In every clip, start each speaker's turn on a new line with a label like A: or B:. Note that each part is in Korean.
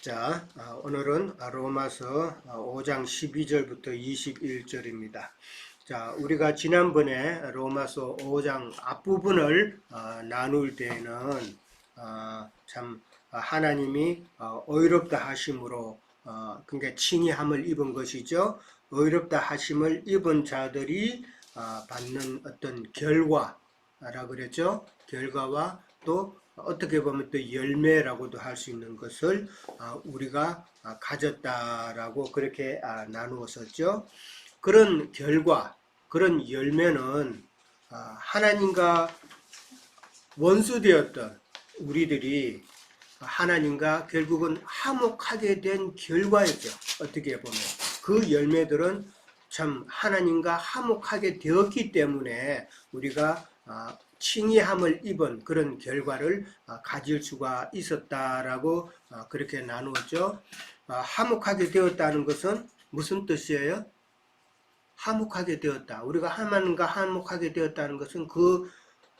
A: 자, 오늘은 로마서 5장 12절부터 21절입니다. 자, 우리가 지난번에 로마서 5장 앞부분을 나눌 때에는 참 하나님이 의롭다 하심으로 그러니까 칭의함을 입은 것이죠. 의롭다 하심을 입은 자들이 받는 어떤 결과라 그랬죠. 결과와 또 어떻게 보면 또 열매라고도 할 수 있는 것을 우리가 가졌다라고 그렇게 나누었었죠. 그런 결과, 그런 열매는 하나님과 원수되었던 우리들이 하나님과 결국은 화목하게 된 결과였죠. 어떻게 보면 그 열매들은 참 하나님과 화목하게 되었기 때문에 우리가 칭의함을 입은 그런 결과를 가질 수가 있었다라고 그렇게 나누었죠. 화목하게 되었다는 것은 무슨 뜻이에요? 화목하게 되었다. 우리가 하나님과 화목하게 되었다는 것은 그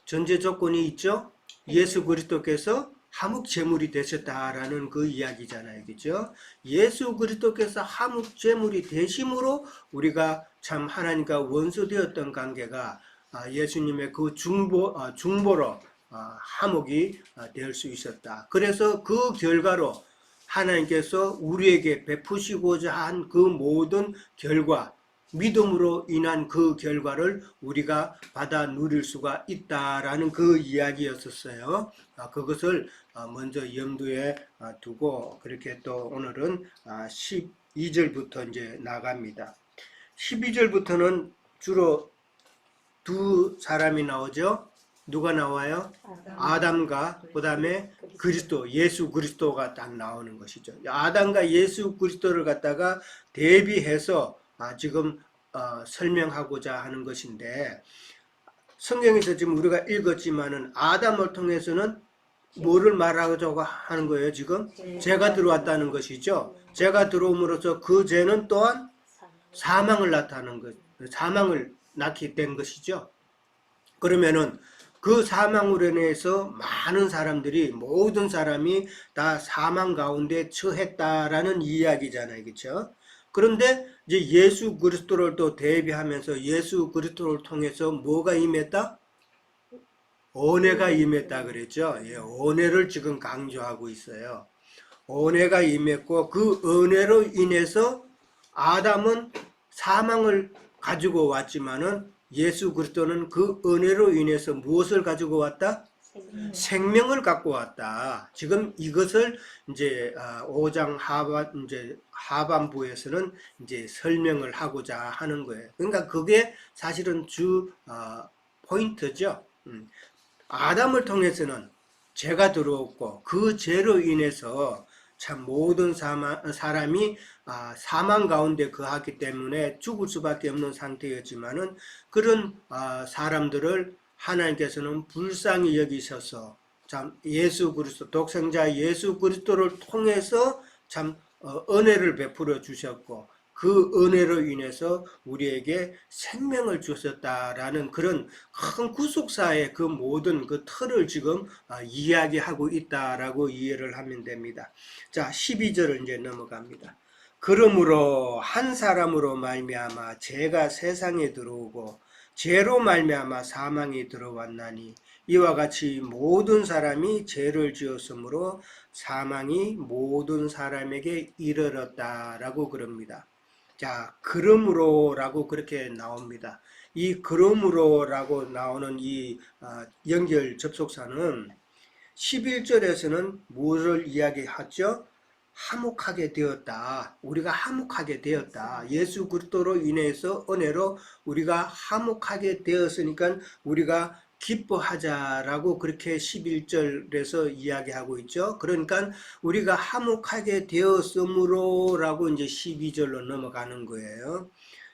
A: 전제 조건이 있죠. 예수 그리스도께서 화목 제물이 되셨다라는 그 이야기잖아요. 그죠? 예수 그리스도께서 화목 제물이 되심으로 우리가 참 하나님과 원수되었던 관계가 예수님의 그 중보로 화목이 될 수 있었다. 그래서 그 결과로 하나님께서 우리에게 베푸시고자 한 그 모든 결과, 믿음으로 인한 그 결과를 우리가 받아 누릴 수가 있다라는 그 이야기였었어요. 그것을 먼저 염두에 두고 그렇게 또 오늘은 12절부터 이제 나갑니다. 12절부터는 주로 두 사람이 나오죠. 누가 나와요? 아담과 그 다음에 그리스도, 예수 그리스도가 딱 나오는 것이죠. 아담과 예수 그리스도를 갖다가 대비해서 지금 설명하고자 하는 것인데, 성경에서 지금 우리가 읽었지만은 아담을 통해서는 뭐를 말하자고 하는 거예요? 지금 죄가 들어왔다는 것이죠. 죄가 들어옴으로써 그 죄는 또한 사망을 나타내는 것, 사망을 낳게 된 것이죠. 그러면은 그 사망으로 인해서 많은 사람들이, 모든 사람이 다 사망 가운데 처했다라는 이야기잖아요. 그렇죠? 그런데 이제 예수 그리스도를 또 대비하면서 예수 그리스도를 통해서 뭐가 임했다? 은혜가 임했다 그랬죠. 예, 은혜를 지금 강조하고 있어요. 은혜가 임했고 그 은혜로 인해서 아담은 사망을 가지고 왔지만은 예수 그리스도는 그 은혜로 인해서 무엇을 가지고 왔다? 생명을 갖고 왔다. 지금 이것을 이제 5장 하반부에서는 이제 설명을 하고자 하는 거예요. 그러니까 그게 사실은 주 포인트죠. 아담을 통해서는 죄가 들어왔고 그 죄로 인해서 참 모든 사람이 사망 가운데 거하기 때문에 죽을 수밖에 없는 상태였지만은 그런 사람들을 하나님께서는 불쌍히 여기셔서 참 예수 그리스도, 독생자 예수 그리스도를 통해서 참 은혜를 베풀어 주셨고 그 은혜로 인해서 우리에게 생명을 주셨다라는 그런 큰 구속사의 그 모든 그 틀을 지금 이야기하고 있다라고 이해를 하면 됩니다. 자, 12절을 이제 넘어갑니다. 그러므로 한 사람으로 말미암아 죄가 세상에 들어오고 죄로 말미암아 사망이 들어왔나니 이와 같이 모든 사람이 죄를 지었으므로 사망이 모든 사람에게 이르렀다라고 그럽니다. 자, 그러므로라고 그렇게 나옵니다. 이 그러므로라고 나오는 이 연결 접속사는 11절에서는 무엇을 이야기하죠? 화목하게 되었다. 우리가 화목하게 되었다. 예수 그리스도로 인해서 은혜로 우리가 화목하게 되었으니까 우리가 기뻐하자라고 그렇게 11절에서 이야기하고 있죠. 그러니까 우리가 화목하게 되었으므로라고 이제 12절로 넘어가는 거예요.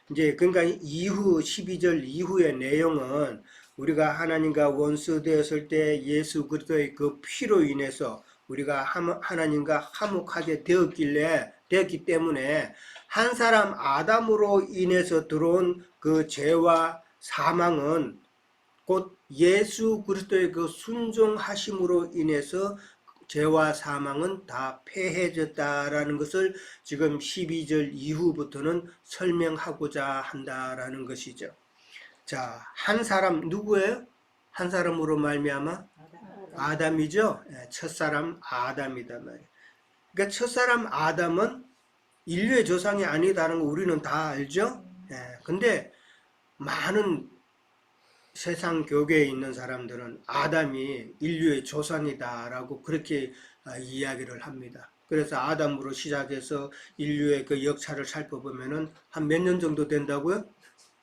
A: 이제 그러니까 이후 12절 이후의 내용은 우리가 하나님과 원수 되었을 때 예수 그리스도의 그 피로 인해서 우리가 하나님과 화목하게 되었기 때문에 한 사람 아담으로 인해서 들어온 그 죄와 사망은 곧 예수 그리스도의 그 순종하심으로 인해서 죄와 사망은 다 패해졌다라는 것을 지금 12절 이후부터는 설명하고자 한다라는 것이죠. 자, 한 사람 누구예요? 한 사람으로 말미암아 아담이죠. 첫사람 아담이다 말이에요. 그러니까 첫사람 아담은 인류의 조상이 아니다라는 거 우리는 다 알죠. 근데 많은 세상 교계에 있는 사람들은 아담이 인류의 조상이다라고 그렇게 이야기를 합니다. 그래서 아담으로 시작해서 인류의 그 역사를 살펴보면은 한 몇 년 정도 된다고요?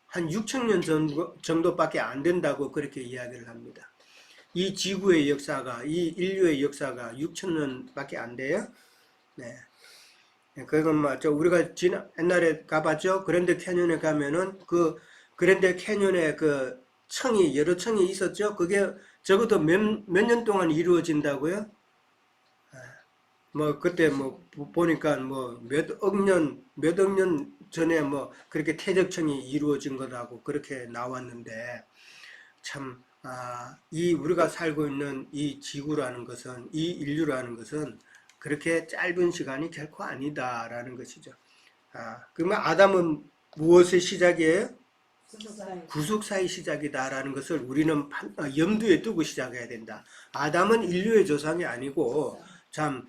A: 한 6천 년 정도밖에 안 된다고 그렇게 이야기를 합니다. 이 지구의 역사가, 이 인류의 역사가 6천 년밖에 안 돼요. 네. 그건 맞죠. 우리가 옛날에 가봤죠. 그랜드 캐년에 가면은 그 그랜드 캐년에 그 청이 여러 청이 있었죠. 그게 적어도 몇 년 동안 이루어진다고요. 뭐 그때 뭐 보니까 뭐 몇 억 년 전에 뭐 그렇게 퇴적청이 이루어진 거라고 그렇게 나왔는데 참 이 우리가 살고 있는 이 지구라는 것은 이 인류라는 것은 그렇게 짧은 시간이 결코 아니다라는 것이죠. 그러면 아담은 무엇의 시작이에요? 구속사의 시작이다라는 것을 우리는 염두에 두고 시작해야 된다. 아담은 인류의 조상이 아니고 참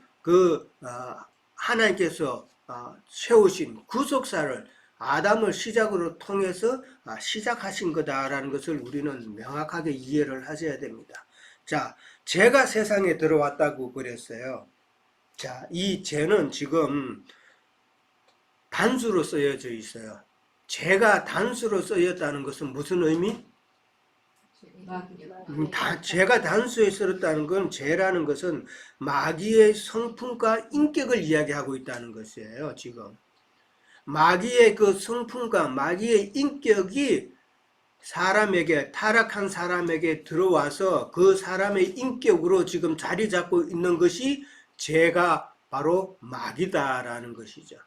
A: 하나님께서 세우신 구속사를 아담을 시작으로 통해서 시작하신 거다라는 것을 우리는 명확하게 이해를 하셔야 됩니다. 자, 죄가 세상에 들어왔다고 그랬어요. 자, 이 죄는 지금 단수로 쓰여져 있어요. 죄가 단수로 쓰였다는 것은 무슨 의미? 죄가 단수에 쓰였다는 건 죄라는 것은 마귀의 성품과 인격을 이야기하고 있다는 것이에요. 지금 마귀의 그 성품과 마귀의 인격이 사람에게 타락한 사람에게 들어와서 그 사람의 인격으로 지금 자리 잡고 있는 것이 죄가 바로 마귀다라는 것이죠.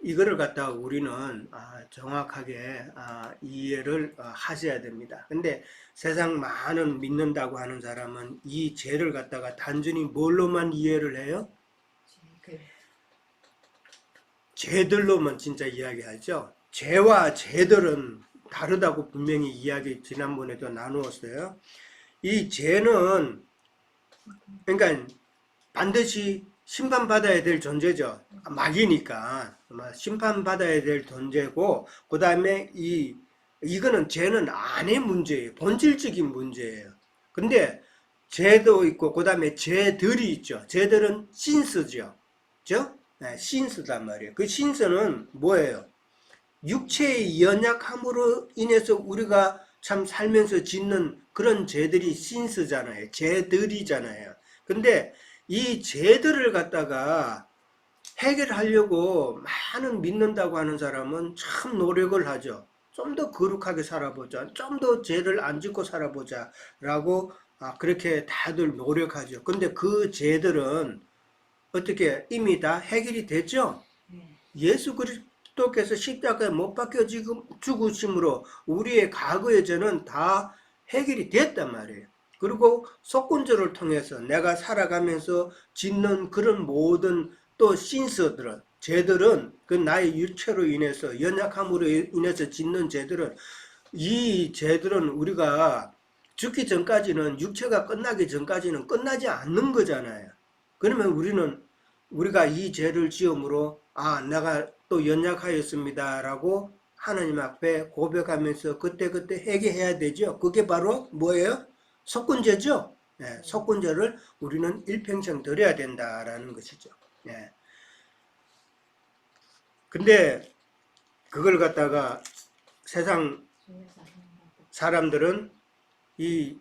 A: 이거를 갖다가 우리는 정확하게 이해를 하셔야 됩니다. 근데 세상 많은 믿는다고 하는 사람은 이 죄를 갖다가 단순히 뭘로만 이해를 해요? 죄들로만 진짜 이야기하죠. 죄와 죄들은 다르다고 분명히 이야기 지난번에도 나누었어요. 이 죄는 그러니까 반드시 심판받아야 될 존재죠. 마귀니까 심판받아야 될 존재고 그 다음에 이거는 죄는 안의 문제예요. 본질적인 문제예요. 근데 죄도 있고 그 다음에 죄들이 있죠. 죄들은 신스죠. 그죠? 신스단 말이에요. 그 신스는 뭐예요? 육체의 연약함으로 인해서 우리가 참 살면서 짓는 그런 죄들이 신스잖아요. 죄들이잖아요. 근데 이 죄들을 갖다가 해결하려고 많은 믿는다고 하는 사람은 참 노력을 하죠. 좀 더 거룩하게 살아보자. 좀 더 죄를 안 짓고 살아보자. 라고 그렇게 다들 노력하죠. 근데 그 죄들은 어떻게 이미 다 해결이 됐죠? 예수 그리스도께서 십자가에 못 박혀 죽으심으로 우리의 과거의 죄는 다 해결이 됐단 말이에요. 그리고 속건절을 통해서 내가 살아가면서 짓는 그런 모든 또 신스들은 죄들은 그 나의 육체로 인해서 연약함으로 인해서 짓는 죄들은 이 죄들은 우리가 죽기 전까지는 육체가 끝나기 전까지는 끝나지 않는 거잖아요. 그러면 우리가 이 죄를 지음으로 내가 또 연약하였습니다라고 하나님 앞에 고백하면서 그때그때 회개해야 되죠. 그게 바로 뭐예요? 속건죄죠. 속건죄를 우리는 일평생 드려야 된다라는 것이죠. 근데 그걸 갖다가 세상 사람들은 이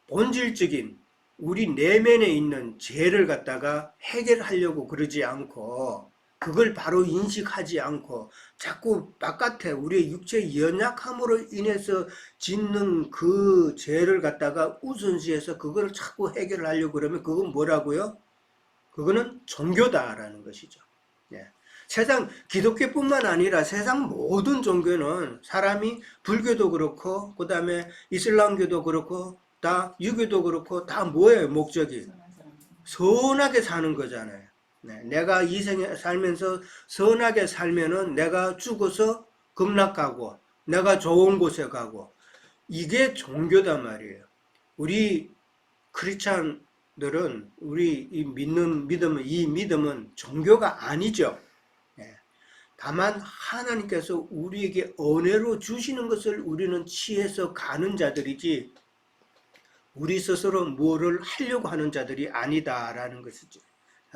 A: 본질적인 우리 내면에 있는 죄를 갖다가 해결하려고 그러지 않고 그걸 바로 인식하지 않고 자꾸 바깥에 우리의 육체의 연약함으로 인해서 짓는 그 죄를 갖다가 우선시해서 그걸 자꾸 해결하려고 그러면 그건 뭐라고요? 그거는 종교다라는 것이죠. 세상 기독교뿐만 아니라 세상 모든 종교는 사람이 불교도 그렇고 그 다음에 이슬람교도 그렇고 다 유교도 그렇고 다 뭐예요? 목적이 선하게 사는 거잖아요. 네, 내가 이 생에 살면서 선하게 살면은 내가 죽어서 극락 가고 내가 좋은 곳에 가고 이게 종교단 말이에요. 우리 크리스찬들은 우리 이 믿음은 종교가 아니죠. 예. 다만 하나님께서 우리에게 은혜로 주시는 것을 우리는 취해서 가는 자들이지 우리 스스로 뭐를 하려고 하는 자들이 아니다라는 것이죠.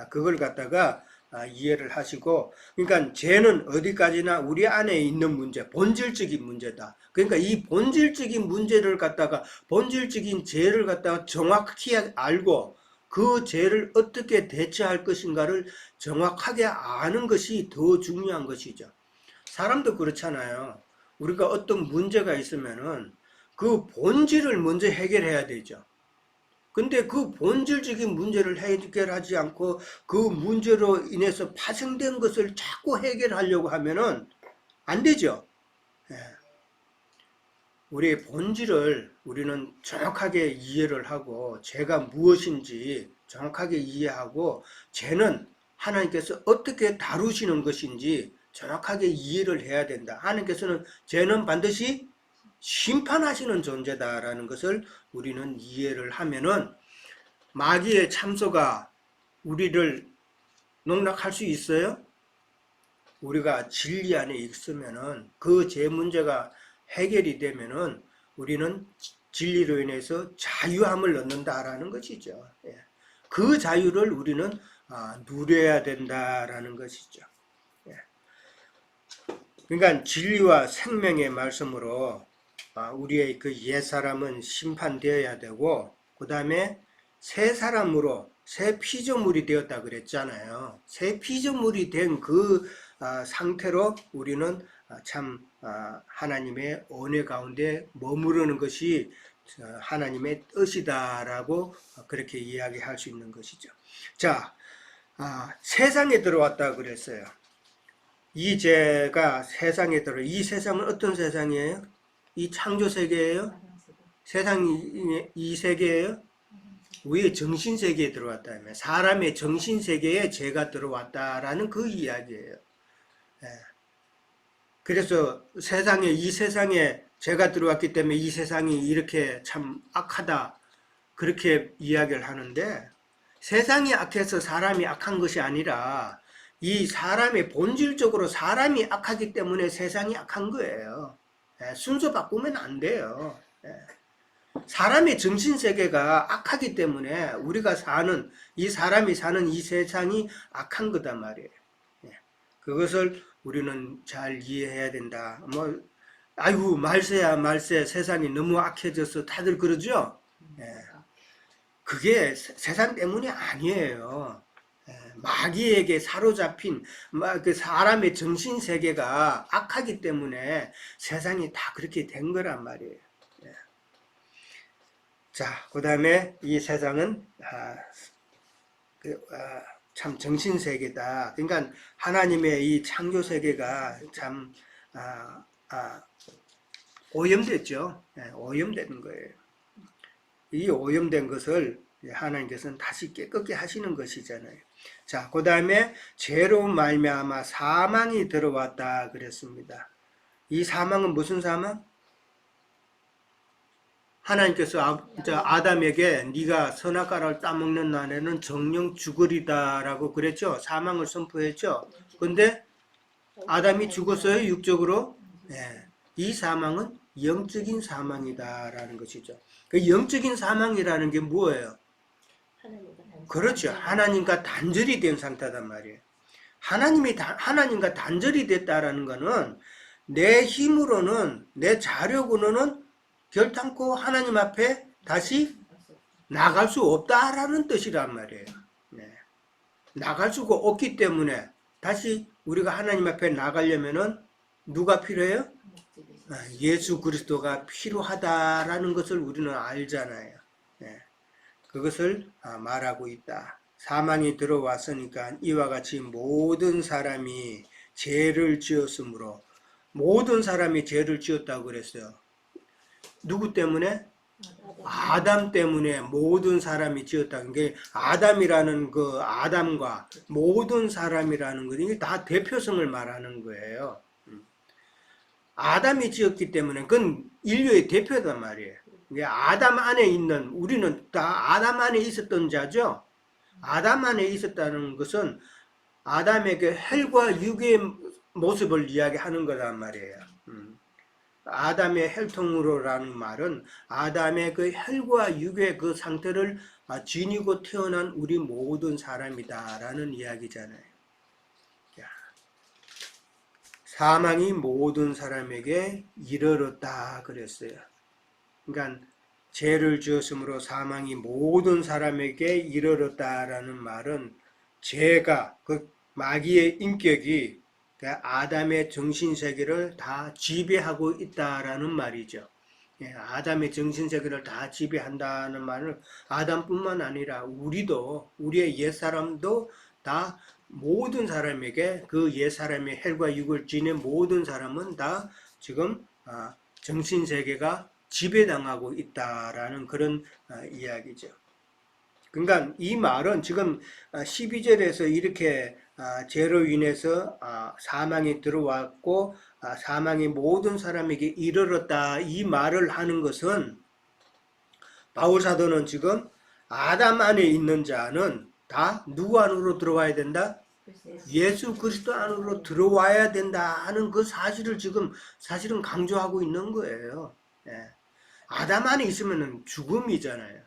A: 그걸 갖다가 이해를 하시고, 그러니까 죄는 어디까지나 우리 안에 있는 문제, 본질적인 문제다. 그러니까 이 본질적인 문제를 갖다가, 본질적인 죄를 갖다가 정확히 알고 그 죄를 어떻게 대처할 것인가를 정확하게 아는 것이 더 중요한 것이죠. 사람도 그렇잖아요. 우리가 어떤 문제가 있으면은 그 본질을 먼저 해결해야 되죠. 근데 그 본질적인 문제를 해결하지 않고 그 문제로 인해서 파생된 것을 자꾸 해결하려고 하면은 안 되죠. 예. 우리의 본질을 우리는 정확하게 이해를 하고 죄가 무엇인지 정확하게 이해하고 죄는 하나님께서 어떻게 다루시는 것인지 정확하게 이해를 해야 된다. 하나님께서는 죄는 반드시 심판하시는 존재다라는 것을 우리는 이해를 하면은 마귀의 참소가 우리를 농락할 수 있어요? 우리가 진리 안에 있으면은 그 죄 문제가 해결이 되면은 우리는 진리로 인해서 자유함을 얻는다라는 것이죠. 예. 그 자유를 우리는 누려야 된다라는 것이죠. 예. 그러니까 진리와 생명의 말씀으로 우리의 그 옛사람은 심판되어야 되고 그 다음에 새 사람으로 새 피조물이 되었다 그랬잖아요. 새 피조물이 된 그 상태로 우리는 참 하나님의 은혜 가운데 머무르는 것이 하나님의 뜻이다라고 그렇게 이야기할 수 있는 것이죠. 자, 세상에 들어왔다 그랬어요. 이 죄가 세상에 이 세상은 어떤 세상이에요? 이 창조 세계예요? 세상이 이 세계예요? 우리의 정신세계에 들어왔다면 사람의 정신세계에 죄가 들어왔다라는 그 이야기예요. 예. 그래서 이 세상에 죄가 들어왔기 때문에 이 세상이 이렇게 참 악하다 그렇게 이야기를 하는데 세상이 악해서 사람이 악한 것이 아니라 이 사람의 본질적으로 사람이 악하기 때문에 세상이 악한 거예요. 예. 순서 바꾸면 안 돼요. 예. 사람의 정신세계가 악하기 때문에 우리가 이 사람이 사는 이 세상이 악한 거단 말이에요. 그것을 우리는 잘 이해해야 된다. 아이고, 말세, 세상이 너무 악해져서 다들 그러죠? 그게 세상 때문이 아니에요. 마귀에게 사로잡힌 그 사람의 정신세계가 악하기 때문에 세상이 다 그렇게 된 거란 말이에요. 자, 그 다음에 이 세상은 참 정신세계다. 그러니까 하나님의 이 창조세계가 참 오염됐죠. 오염된 거예요. 이 오염된 것을 하나님께서는 다시 깨끗게 하시는 것이잖아요. 자, 그 다음에 죄로 말미암아 사망이 들어왔다 그랬습니다. 이 사망은 무슨 사망? 하나님께서 아담에게 네가 선악과를 따먹는 날에는 정령 죽으리다라고 그랬죠. 사망을 선포했죠. 근데 아담이 죽었어요, 육적으로? 네. 이 사망은 영적인 사망이다라는 것이죠. 그 영적인 사망이라는 게 뭐예요? 그렇죠. 하나님과 단절이 된 상태단 말이에요. 하나님과 단절이 됐다라는 것은 내 힘으로는, 내 자력으로는 결단코 하나님 앞에 다시 나갈 수 없다라는 뜻이란 말이에요. 네. 나갈 수가 없기 때문에 다시 우리가 하나님 앞에 나가려면은 누가 필요해요? 예수 그리스도가 필요하다라는 것을 우리는 알잖아요. 네. 그것을 말하고 있다. 사망이 들어왔으니까 이와 같이 모든 사람이 죄를 지었으므로 모든 사람이 죄를 지었다고 그랬어요. 누구 때문에? 아담 때문에 모든 사람이 지었다. 게 아담이라는 그 아담과 모든 사람이라는 것이 다 대표성을 말하는 거예요. 아담이 지었기 때문에 그건 인류의 대표단 말이에요. 아담 안에 있는 우리는 다 아담 안에 있었던 자죠. 아담 안에 있었다는 것은 아담에게 헬과 육의 모습을 이야기하는 거란 말이에요. 아담의 혈통으로라는 말은 아담의 그 혈과 육의 그 상태를 지니고 태어난 우리 모든 사람이다라는 이야기잖아요. 사망이 모든 사람에게 이르렀다 그랬어요. 그러니까 죄를 지었으므로 사망이 모든 사람에게 이르렀다라는 말은 죄가 그 마귀의 인격이 아담의 정신세계를 다 지배하고 있다라는 말이죠. 아담의 정신세계를 다 지배한다는 말은 아담뿐만 아니라 우리도 우리의 옛사람도 다 모든 사람에게 그 옛사람의 혈과 육을 지닌 모든 사람은 다 지금 정신세계가 지배당하고 있다라는 그런 이야기죠. 그러니까 이 말은 지금 12절에서 이렇게 죄로 인해서 사망이 들어왔고 사망이 모든 사람에게 이르렀다 이 말을 하는 것은 바울 사도는 지금 아담 안에 있는 자는 다 누구 안으로 들어와야 된다? 예수 그리스도 안으로 들어와야 된다 하는 그 사실을 지금 사실은 강조하고 있는 거예요. 아담 안에 있으면 죽음이잖아요.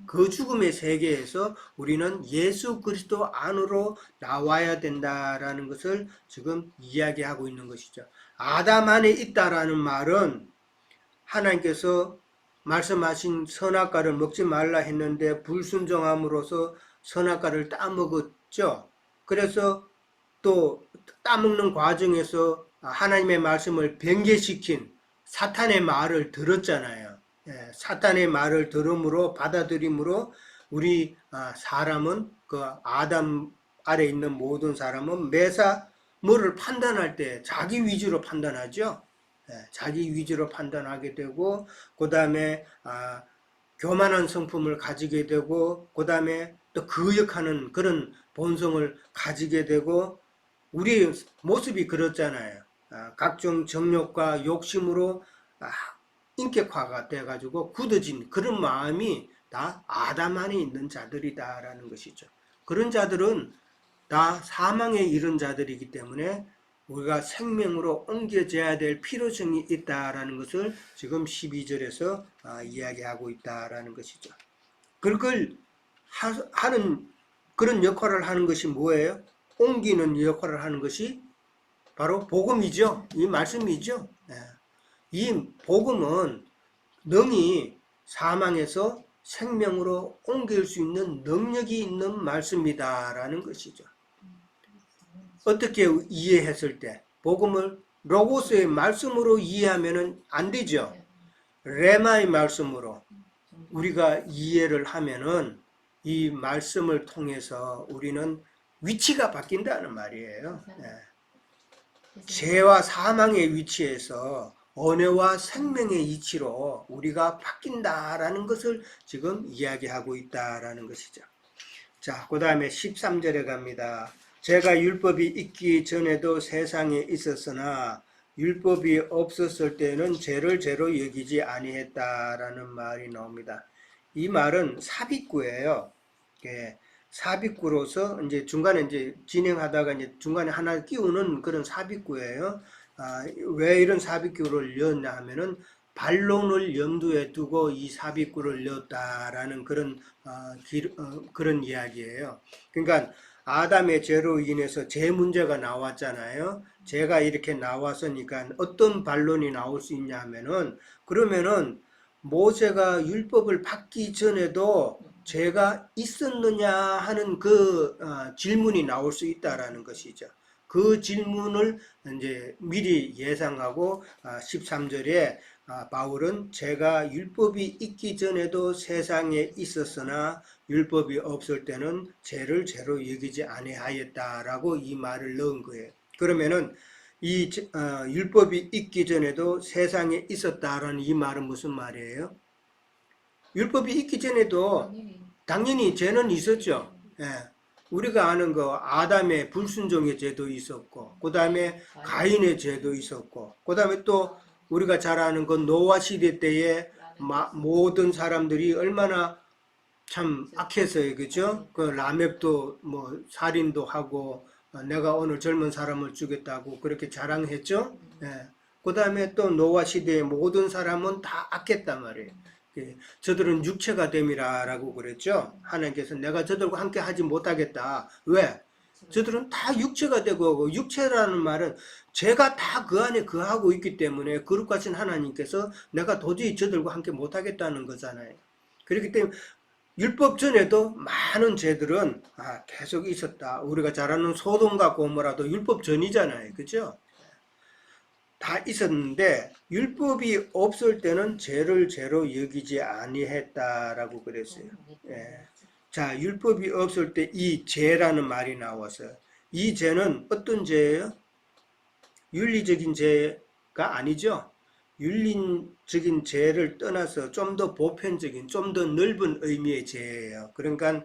A: 그 죽음의 세계에서 우리는 예수 그리스도 안으로 나와야 된다라는 것을 지금 이야기하고 있는 것이죠. 아담 안에 있다라는 말은 하나님께서 말씀하신 선악과를 먹지 말라 했는데 불순종함으로써 선악과를 따먹었죠. 그래서 또 따먹는 과정에서 하나님의 말씀을 변개시킨 사탄의 말을 들었잖아요. 사탄의 말을 들음으로 받아들임으로 우리 사람은 그 아담 아래 있는 모든 사람은 매사 뭐를 판단할 때 자기 위주로 판단하죠. 자기 위주로 판단하게 되고 그 다음에 교만한 성품을 가지게 되고 그 다음에 또 거역하는 그런 본성을 가지게 되고 우리의 모습이 그렇잖아요. 각종 정욕과 욕심으로 인격화가 돼가지고 굳어진 그런 마음이 다 아담 안에 있는 자들이다라는 것이죠. 그런 자들은 다 사망에 이른 자들이기 때문에 우리가 생명으로 옮겨져야 될 필요성이 있다라는 것을 지금 12절에서 이야기하고 있다라는 것이죠. 그걸 하는 그런 역할을 하는 것이 뭐예요? 옮기는 역할을 하는 것이 바로 복음이죠. 이 말씀이죠. 이 복음은 능히 사망에서 생명으로 옮길 수 있는 능력이 있는 말씀이다라는 것이죠. 어떻게 이해했을 때 복음을 로고스의 말씀으로 이해하면 안 되죠. 레마의 말씀으로 우리가 이해를 하면은 이 말씀을 통해서 우리는 위치가 바뀐다는 말이에요. 죄와 사망의 위치에서 언어와 생명의 이치로 우리가 바뀐다라는 것을 지금 이야기하고 있다라는 것이죠. 자, 그 다음에 13절에 갑니다. 제가 율법이 있기 전에도 세상에 있었으나 율법이 없었을 때는 죄를 죄로 여기지 아니했다라는 말이 나옵니다. 이 말은 삽입구예요. 삽입구로서 이제 중간에 이제 진행하다가 이제 중간에 하나 끼우는 그런 삽입구예요. 왜 이런 삽입구를 넣었냐 하면은 반론을 염두에 두고 이 삽입구를 넣었다라는 그런 그런 이야기예요. 그러니까 아담의 죄로 인해서 죄 문제가 나왔잖아요. 죄가 이렇게 나왔으니까 어떤 반론이 나올 수 있냐 하면은 그러면은 모세가 율법을 받기 전에도 죄가 있었느냐 하는 그 질문이 나올 수 있다라는 것이죠. 그 질문을 이제 미리 예상하고 13절에 바울은 제가 율법이 있기 전에도 세상에 있었으나 율법이 없을 때는 죄를 죄로 여기지 아니하였다라고 이 말을 넣은 거예요. 그러면은 이 율법이 있기 전에도 세상에 있었다라는 이 말은 무슨 말이에요? 율법이 있기 전에도 당연히 죄는 있었죠. 예. 우리가 아는 거 아담의 불순종의 죄도 있었고, 그 다음에 가인의 죄도 있었고, 그 다음에 또 우리가 잘 아는 건 노아 시대 때에 모든 사람들이 얼마나 참 악했어요, 그죠? 그 라멕도 뭐 살인도 하고 내가 오늘 젊은 사람을 죽였다고 그렇게 자랑했죠. 예. 그 다음에 또 노아 시대의 모든 사람은 다 악했단 말이에요. 예. 저들은 육체가 됨이라라고 그랬죠. 하나님께서 내가 저들과 함께 하지 못하겠다. 왜? 저들은 다 육체가 되고, 육체라는 말은 죄가 다 그 안에 거하고 있기 때문에 거룩하신 하나님께서 내가 도저히 저들과 함께 못하겠다는 거잖아요. 그렇기 때문에 율법 전에도 많은 죄들은 계속 있었다. 우리가 잘 아는 소돔과 고모라도 율법 전이잖아요. 그죠? 다 있었는데 율법이 없을 때는 죄를 죄로 여기지 아니했다라고 그랬어요. 예. 자, 율법이 없을 때 이 죄라는 말이 나와서 이 죄는 어떤 죄예요? 윤리적인 죄가 아니죠. 윤리적인 죄를 떠나서 좀 더 보편적인, 좀 더 넓은 의미의 죄예요. 그러니까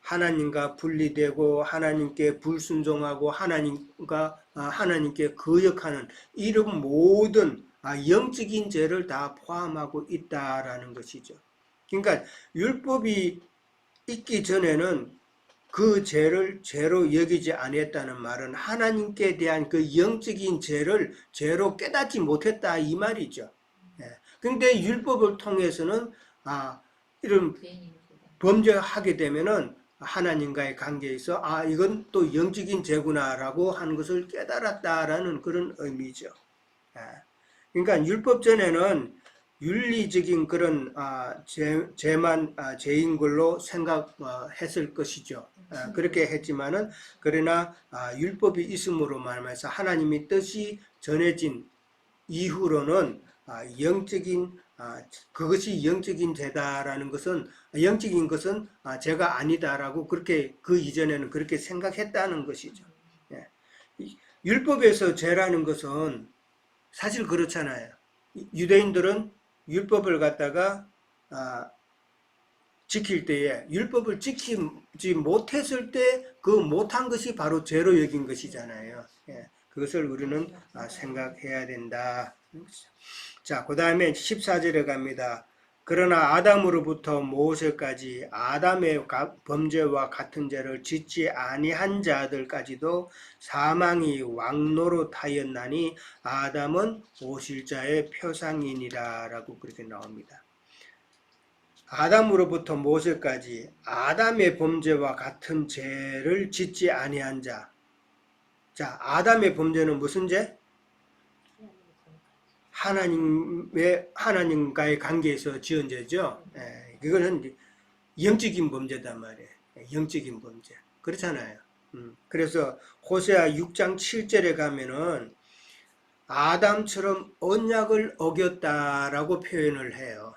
A: 하나님과 분리되고 하나님께 불순종하고 하나님께 거역하는 이런 모든 영적인 죄를 다 포함하고 있다라는 것이죠. 그러니까 율법이 있기 전에는 그 죄를 죄로 여기지 아니했다는 말은 하나님께 대한 그 영적인 죄를 죄로 깨닫지 못했다 이 말이죠. 근데 율법을 통해서는 이런 범죄하게 되면은 하나님과의 관계에서 이건 또 영적인 죄구나라고 하는 것을 깨달았다라는 그런 의미죠. 그러니까 율법 전에는 윤리적인 그런 죄만 죄인 걸로 생각했을 것이죠. 그렇게 했지만은 그러나 율법이 있음으로 말미암아서 하나님의 뜻이 전해진 이후로는 영적인 그것이 영적인 죄다라는 것은 영적인 것은 죄가 아니다라고 그렇게 그 이전에는 그렇게 생각했다는 것이죠. 율법에서 죄라는 것은 사실 그렇잖아요. 유대인들은 율법을 갖다가 지킬 때에 율법을 지키지 못했을 때 그 못한 것이 바로 죄로 여긴 것이잖아요. 그것을 우리는 생각해야 된다. 자, 그 다음에 14절에 갑니다. 그러나 아담으로부터 모세까지 아담의 범죄와 같은 죄를 짓지 아니한 자들까지도 사망이 왕노릇하였나니 아담은 오실 자의 표상이니라 라고 그렇게 나옵니다. 아담으로부터 모세까지 아담의 범죄와 같은 죄를 짓지 아니한 자. 자, 아담의 범죄는 무슨 죄? 하나님과의 관계에서 지은 죄죠. 그거는 영적인 범죄단 말이에요. 영적인 범죄. 그렇잖아요. 그래서 호세아 6장 7절에 가면은 아담처럼 언약을 어겼다라고 표현을 해요.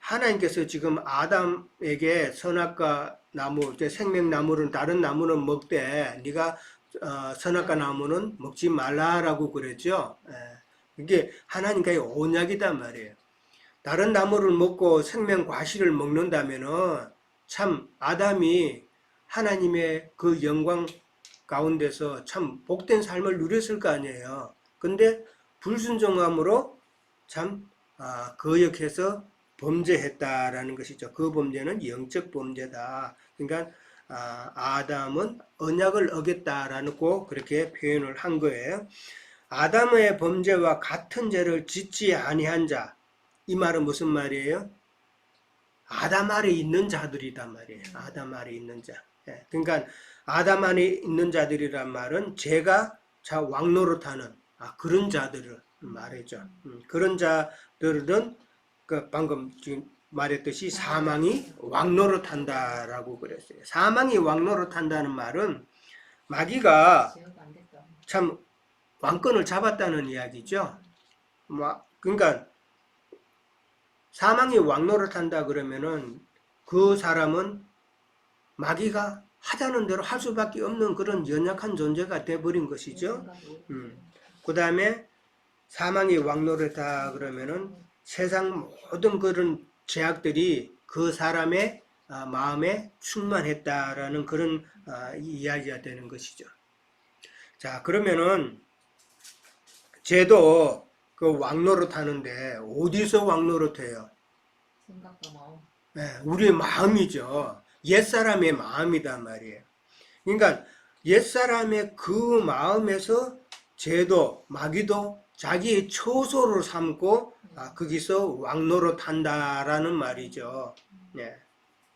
A: 하나님께서 지금 아담에게 선악과 나무, 생명나무는 다른 나무는 먹되 네가 선악과 나무는 먹지 말라라고 그랬죠. 이게 하나님과의 언약이단 말이에요. 다른 나무를 먹고 생명 과실을 먹는다면은 참 아담이 하나님의 그 영광 가운데서 참 복된 삶을 누렸을 거 아니에요. 근데 불순종함으로 참 거역해서 범죄했다라는 것이죠. 그 범죄는 영적 범죄다. 그러니까 아담은 언약을 어겼다라는 꼭 그렇게 표현을 한 거예요. 아담의 범죄와 같은 죄를 짓지 아니한 자. 이 말은 무슨 말이에요? 아담 아래 있는 자들이란 말이에요. 아담 아래 있는 자. 그러니까 아담 안에 있는 자들이란 말은 죄가 왕노릇하는 그런 자들을 말해죠. 그런 자들은 방금 지금 말했듯이 사망이 왕노릇한다라고 그랬어요. 사망이 왕노릇한다는 말은 마귀가 참 왕권을 잡았다는 이야기죠. 그러니까 사망이 왕노릇한다 그러면은 그 사람은 마귀가 하자는 대로 할 수밖에 없는 그런 연약한 존재가 돼버린 것이죠. 그 다음에 사망이 왕노릇하다 그러면은 세상 모든 그런 죄악들이 그 사람의 마음에 충만했다라는 그런 이야기가 되는 것이죠. 자, 그러면은 쟤도 그 왕노릇 하는데 어디서 왕노릇 해요?
B: 생각과 마음.
A: 네, 우리의 마음이죠. 옛사람의 마음이단 말이에요. 그러니까 옛사람의 그 마음에서 쟤도 마귀도 자기의 처소를 삼고 거기서 왕노릇 한다라는 말이죠. 네.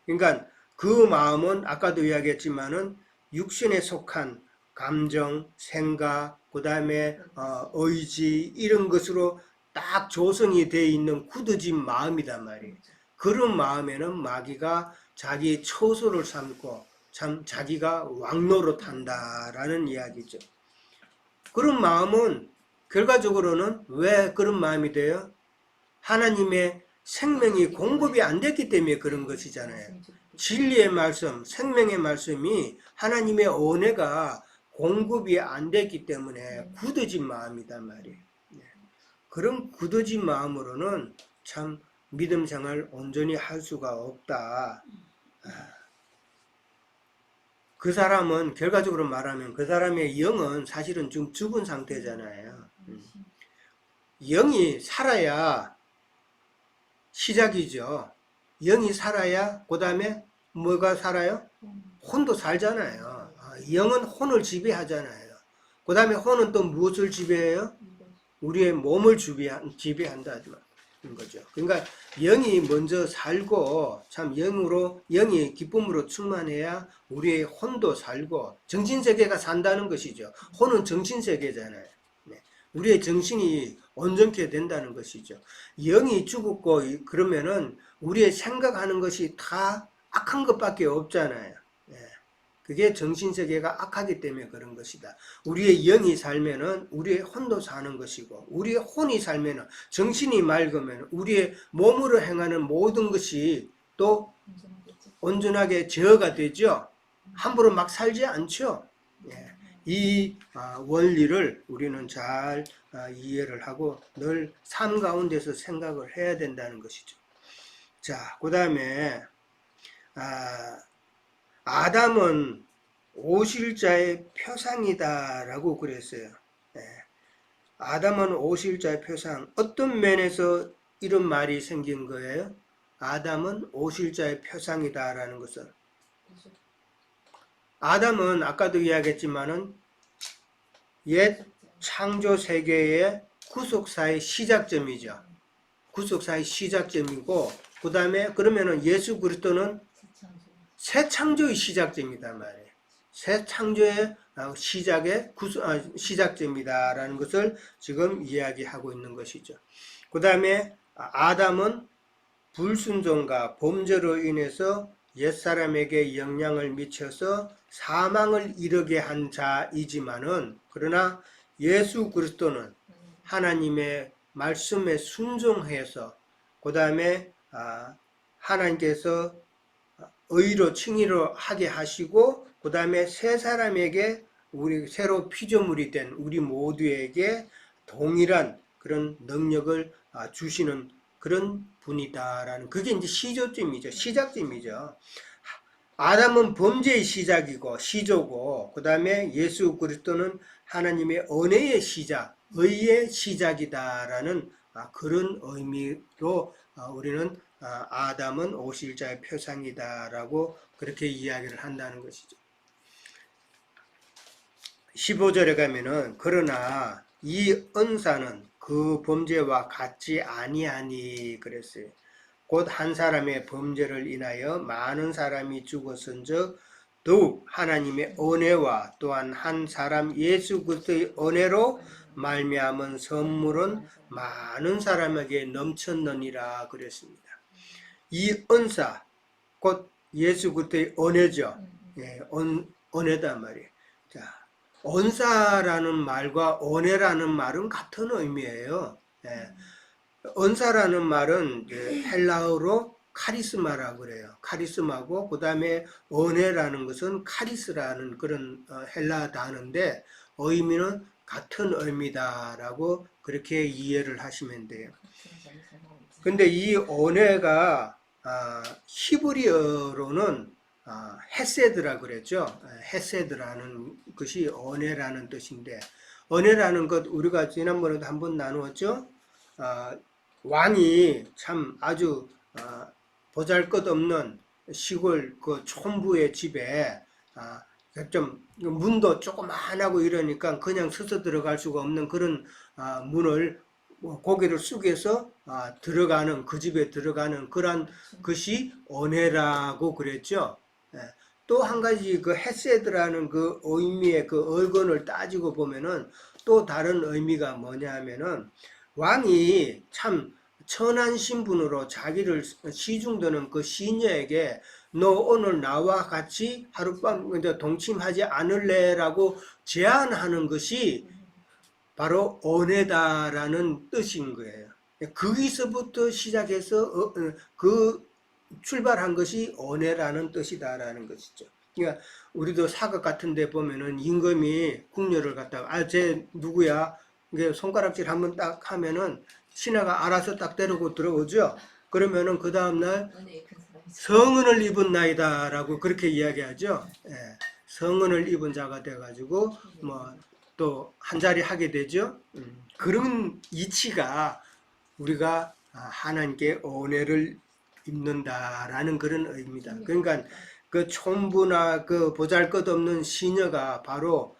A: 그러니까 그 마음은 아까도 이야기했지만은 육신에 속한 감정, 생각, 그 다음에 의지 이런 것으로 딱 조성이 되어 있는 굳어진 마음이단 말이에요. 그런 마음에는 마귀가 자기 처소를 삼고 참 자기가 왕노릇 한다라는 이야기죠. 그런 마음은 결과적으로는 왜 그런 마음이 돼요? 하나님의 생명이 공급이 안 됐기 때문에 그런 것이잖아요. 진리의 말씀, 생명의 말씀이 하나님의 은혜가 공급이 안 됐기 때문에 굳어진 마음이단 말이에요. 그런 굳어진 마음으로는 참 믿음 생활 온전히 할 수가 없다. 그 사람은 결과적으로 말하면 그 사람의 영은 사실은 좀 죽은 상태잖아요. 영이 살아야 시작이죠. 영이 살아야 그 다음에 뭐가 살아요? 혼도 살잖아요. 영은 혼을 지배하잖아요. 그 다음에 혼은 또 무엇을 지배해요? 우리의 몸을 지배한다는 거죠. 그러니까 영이 먼저 살고 참 영이 기쁨으로 충만해야 우리의 혼도 살고 정신세계가 산다는 것이죠. 혼은 정신세계잖아요. 네. 우리의 정신이 온전케 된다는 것이죠. 영이 죽었고 그러면은 우리의 생각하는 것이 다 악한 것밖에 없잖아요. 그게 정신세계가 악하기 때문에 그런 것이다. 우리의 영이 살면은 우리의 혼도 사는 것이고, 우리의 혼이 살면은 정신이 맑으면 우리의 몸으로 행하는 모든 것이 또 온전하게 제어가 되죠. 함부로 막 살지 않죠. 이 원리를 우리는 잘 이해를 하고 늘 삶 가운데서 생각을 해야 된다는 것이죠. 자, 그 다음에 아담은 오실자의 표상이다라고 그랬어요. 아담은 오실자의 표상. 어떤 면에서 이런 말이 생긴 거예요? 아담은 오실자의 표상이다라는 것은. 아담은 아까도 이야기했지만은 옛 창조 세계의 구속사의 시작점이죠. 구속사의 시작점이고, 그 다음에 그러면은 예수 그리스도는 새 창조의 시작점이다 말이에요. 새 창조의 시작점이다라는 것을 지금 이야기하고 있는 것이죠. 그 다음에 아담은 불순종과 범죄로 인해서 옛사람에게 영향을 미쳐서 사망을 이르게 한 자이지만은 그러나 예수 그리스도는 하나님의 말씀에 순종해서 그 다음에 하나님께서 의로 칭의로 하게 하시고 그 다음에 새 사람에게 우리 새로 피조물이 된 우리 모두에게 동일한 그런 능력을 주시는 그런 분이다라는 그게 이제 시조점이죠. 시작점이죠. 아담은 범죄의 시작이고 시조고 그 다음에 예수 그리스도는 하나님의 은혜의 시작, 의의 시작이다라는 그런 의미로 우리는 아담은 오실자의 표상이다라고 그렇게 이야기를 한다는 것이죠. 15절에 가면은 그러나 이 은사는 그 범죄와 같지 아니하니 그랬어요. 곧 한 사람의 범죄를 인하여 많은 사람이 죽었은즉 더욱 하나님의 은혜와 또한 한 사람 예수 그리스도의 은혜로 말미암은 선물은 많은 사람에게 넘쳤느니라 그랬습니다. 이 은사 곧 예수 그리스도의 은혜죠. 은혜단 말이에요. 자, 은사라는 말과 은혜라는 말은 같은 의미예요. 은사라는 말은 헬라어로 카리스마라고 그래요. 카리스마고 그 다음에 은혜라는 것은 카리스라는 그런 헬라 단어인데 의미는 같은 의미다라고 그렇게 이해를 하시면 돼요. 근데 이 언어가 히브리어로는 헤세드라 그랬죠. 헤세드라는 것이 언어라는 뜻인데, 언어라는 것 우리가 지난번에도 한번 나누었죠. 왕이 참 아주 보잘것없는 시골 그 촌부의 집에 좀 문도 조그만하고 이러니까 그냥 스쳐 들어갈 수가 없는 그런 문을 고개를 숙여서 들어가는 그 집에 들어가는 그런 것이 언해라고 그랬죠. 또 한 가지 그 헤세드라는 그 의미의 그 어근을 따지고 보면은 또 다른 의미가 뭐냐 하면은 왕이 참 천한 신분으로 자기를 시중드는 그 시녀에게 너 오늘 나와 같이 하룻밤 동침하지 않을래라고 제안하는 것이 바로 언해다라는 뜻인 거예요. 거기서부터 시작해서 그 출발한 것이 언해라는 뜻이다라는 것이죠. 그러니까 우리도 사극 같은 데 보면은 임금이 궁녀를 갖다가 쟤 누구야? 이게 손가락질 한번 딱 하면은 신하가 알아서 딱 데리고 들어오죠. 그러면은 그 다음날 성은을 입은 나이다라고 그렇게 이야기하죠. 성은을 입은 자가 돼가지고 뭐 또 한 자리 하게 되죠. 그런 이치가 우리가 하나님께 은혜를 입는다라는 그런 의미입니다. 그러니까 그 촌부나 그 보잘것없는 시녀가 바로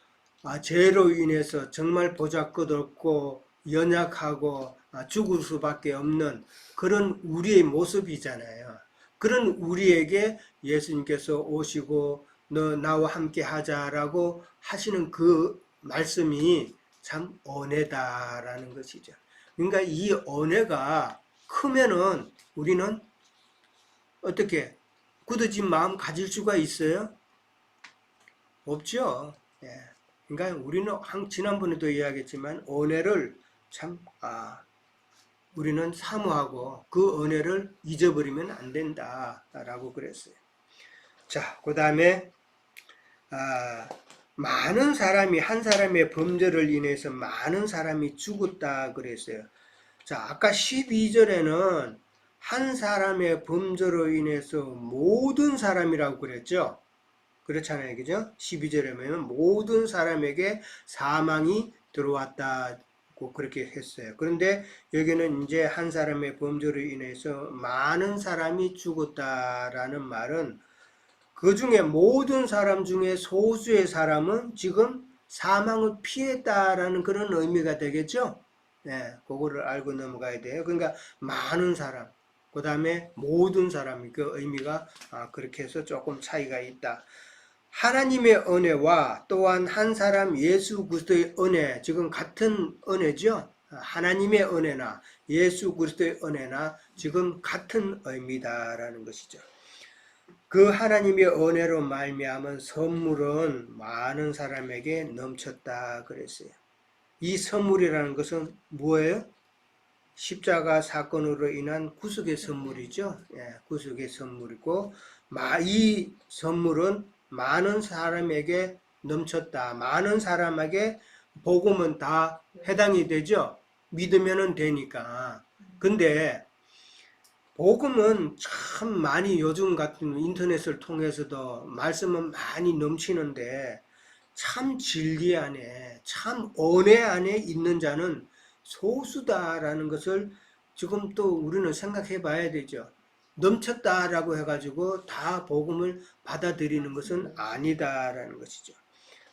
A: 죄로 인해서 정말 보잘것없고 연약하고 죽을 수밖에 없는 그런 우리의 모습이잖아요. 그런 우리에게 예수님께서 오시고 너 나와 함께 하자라고 하시는 그 말씀이 참 은혜다라는 것이죠. 그러니까 이 은혜가 크면은 우리는 어떻게 굳어진 마음 가질 수가 있어요? 없죠. 그러니까 우리는 지난번에도 이야기했지만 은혜를 참 우리는 사모하고 그 은혜를 잊어버리면 안 된다라고 그랬어요. 자, 그 다음에 많은 사람이 한 사람의 범죄를 인해서 많은 사람이 죽었다 그랬어요. 자, 아까 12절에는 한 사람의 범죄로 인해서 모든 사람이라고 그랬죠. 그렇잖아요. 그죠? 12절에 보면 모든 사람에게 사망이 들어왔다고 그렇게 했어요. 그런데 여기는 이제 한 사람의 범죄로 인해서 많은 사람이 죽었다라는 말은 그 중에 모든 사람 중에 소수의 사람은 지금 사망을 피했다라는 그런 의미가 되겠죠? 그거를 알고 넘어가야 돼요. 그러니까 많은 사람, 그 다음에 모든 사람이 그 의미가 그렇게 해서 조금 차이가 있다. 하나님의 은혜와 또한 한 사람 예수 그리스도의 은혜, 지금 같은 은혜죠? 하나님의 은혜나 예수 그리스도의 은혜나 지금 같은 의미다라는 것이죠. 그 하나님의 은혜로 말미암은 선물은 많은 사람에게 넘쳤다 그랬어요. 이 선물이라는 것은 뭐예요? 십자가 사건으로 인한 구속의 선물이죠. 구속의 선물이고 이 선물은 많은 사람에게 넘쳤다. 많은 사람에게 복음은 다 해당이 되죠. 믿으면 되니까. 근데 복음은 참 많이 요즘 같은 인터넷을 통해서도 말씀은 많이 넘치는데 참 진리 안에 참 은혜 안에 있는 자는 소수다라는 것을 지금 또 우리는 생각해 봐야 되죠. 넘쳤다라고 해가지고 다 복음을 받아들이는 것은 아니다라는 것이죠.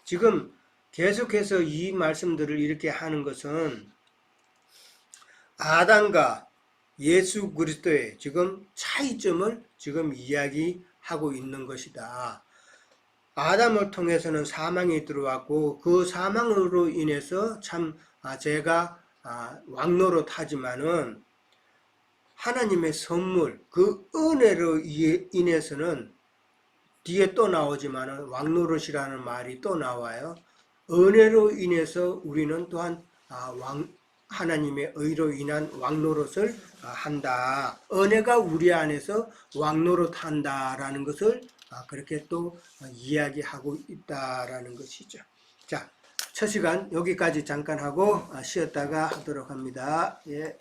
A: 지금 계속해서 이 말씀들을 이렇게 하는 것은 아담과 예수 그리스도의 지금 차이점을 지금 이야기하고 있는 것이다. 아담을 통해서는 사망이 들어왔고 그 사망으로 인해서 참 죄가 왕노릇하지만은 하나님의 선물 그 은혜로 인해서는 뒤에 또 나오지만은 왕노릇이라는 말이 또 나와요. 은혜로 인해서 우리는 또한 하나님의 의로 인한 왕노릇을 한다. 은혜가 우리 안에서 왕노릇한다라는 것을 그렇게 또 이야기하고 있다라는 것이죠. 자, 첫 시간 여기까지 잠깐 하고 쉬었다가 하도록 합니다. 예.